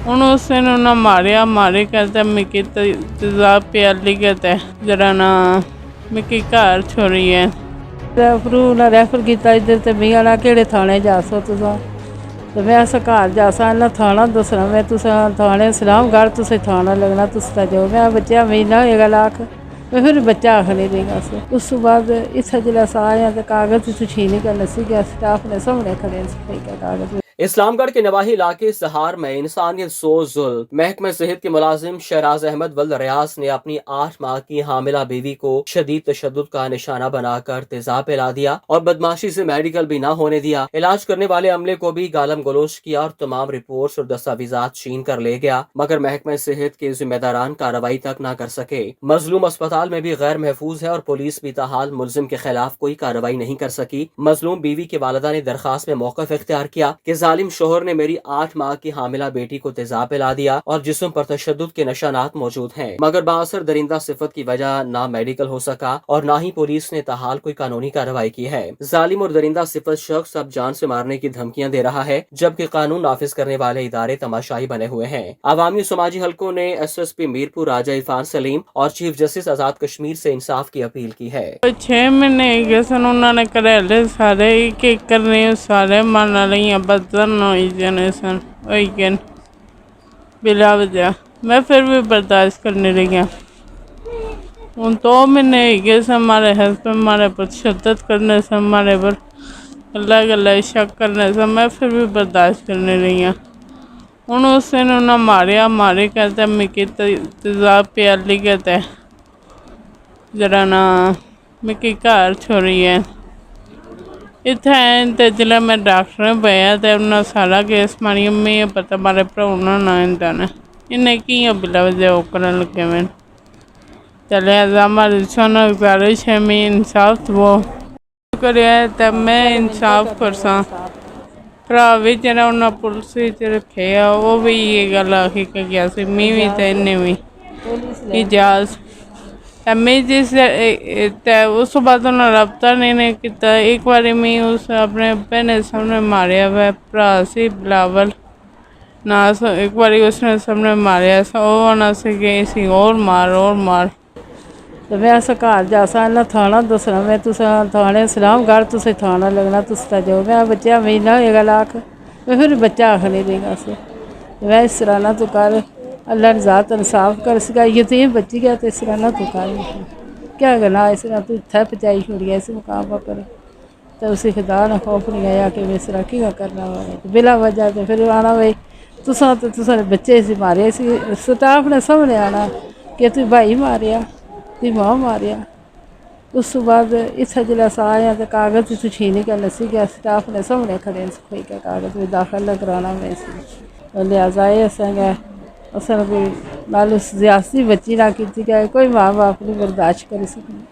ਹੁਣ ਉਸੇ ਨੂੰ ਨਾ ਮਾਰਿਆ ਮਾਰੇ कहते मिकी तेजाब प्याली कहते जरा ना मिकी घर छोड़ी है रैफर किया इधर तो मिगी आना केड़े थाने जासो तुसा तो मैं अस घर जासा इन्हें थाना दसना मैं तुस थाने सलामगढ़ तुसें थाना लगना तुस जाओ मैं बच्चा मिगी ना होएगा लाख मैं फिर बच्चा आखने देगा उस बाद इत्थै जिसलै अस आए तो कागज इत्थै छीनी करने सीगे स्टाफ ने सामने खड़े कागज। इस्लामगढ़ के नवाही इलाके सहार में इंसानियत सोज जुल्म महकमे सेहत के मुलाजिम शहराज अहमद वल्द रियाज ने अपनी 8 माह की हामिला बीवी को शदीद तशद्दुद का निशाना बनाकर तेजाब पिला दिया और बदमाशी से मेडिकल भी न होने दिया। इलाज करने वाले अमले को भी गालम गलोच किया और तमाम रिपोर्ट्स और दस्तावेजात छीन कर ले गया, मगर महकमे सेहत के जिम्मेदारान कार्रवाई तक न कर सके। मजलूम अस्पताल में भी गैर महफूज है और पुलिस भी ताहाल मुलजिम के खिलाफ कोई कार्रवाई नहीं कर सकी। मजलूम बीवी के वालिदा ने दरखास्त में मौक़िफ़ इख्तियार किया कि जालिम शोहर ने मेरी 8 माह की हामिला बेटी को तेजाब पिला दिया और जिस्म पर तशद्दुद के निशानात मौजूद हैं, मगर बाअसर दरिंदा सिफत की वजह ना मेडिकल हो सका और ना ही पुलिस ने ताहाल कोई कानूनी कार्रवाई की है। जालिम और दरिंदा सिफत शख्स अब जान से मारने की धमकियां दे रहा है, जबकि कानून नाफिज करने वाले इदारे तमाशाई बने हुए हैं। अवामी समाजी हलकों ने SSP मीरपुर राजा इरफान सलीम और चीफ जस्टिस आजाद कश्मीर से इंसाफ की अपील की है। 6 महीने गए सन उन्होंने घरेले सारे एक करने सारे मन रही बदन होई जाने सन होई गए बिला वजह मैं फिर भी बर्दाश्त करने रही हूँ। हूँ 2 महीने गए सन हमारे हस्बैंड हमारे पर शद्दत करने से हमारे पर गला गला शक करने से मैं फिर भी बर्दाश्त करने रही हूँ। हूँ उसे ना मारिया मारे कहते मिकी तेजाब प्याली कहते जरा ना मिकी घर छोड़ी है इत्थै ते जिसलै मैं डॉक्टर पाया तो उन्हें सारा केस मारी मैं पता मारे भ्राऊ ना इंदा ने इन्हें कियां बिला वजह वो करन लगे मैं चले हमारी सोना गुजारिश है मैं इंसाफ दो करे तो मैं इंसाफ कर सा भरा भी जरा उन्हें पुलिस रखे वो भी ये गल आखी के गया सी मैं भी तो इन्हें भी इजाज़ मैं जिस उस बाद उन्हें रब्ता नहीं किया। एक बार मैं उस अपने भैन सामने मारिया वह भरा से बिलावल ना एक बार उसने सामने मारिया वो ना से गए सी और मार तो मैं अस घर जासा इन्हें थाना दसना मैं तुस थाने सलामगढ़ तुसें थाना लगना तुस जाओ मैं बच्चा मिगी ना होएगा लाख मैं फिर बच्चा आखने देगा मैं इस तरह ना तू कर अल्लाह ने ज़ात इंसाफ कर सका यतीम बच्ची गया तो इस तरह ना तू कर क्या करना इस तरह तू इत्थै पहुँचाई छोड़िया इस मुकाम पर तो उसी खुदा ने खौफ नहीं आया कि मैं इस तरह क्या करना बिला वजह तो फिर आना भाई तुसा बच्चे से मारे स्टाफ ने सामने आना कि तू भाई मारिया तू मां मारिया। उस बाद इत्थै जिसलै अस आए तो कागज इत्थै छीनी करने सीगे स्टाफ ने सामने खड़े कोई क्या कागज में दाखिल कराना में लिहाजा असें कोई नाल सियासी बच्ची ना की कोई माँ बाप नहीं बर्दाश्त करी सकती।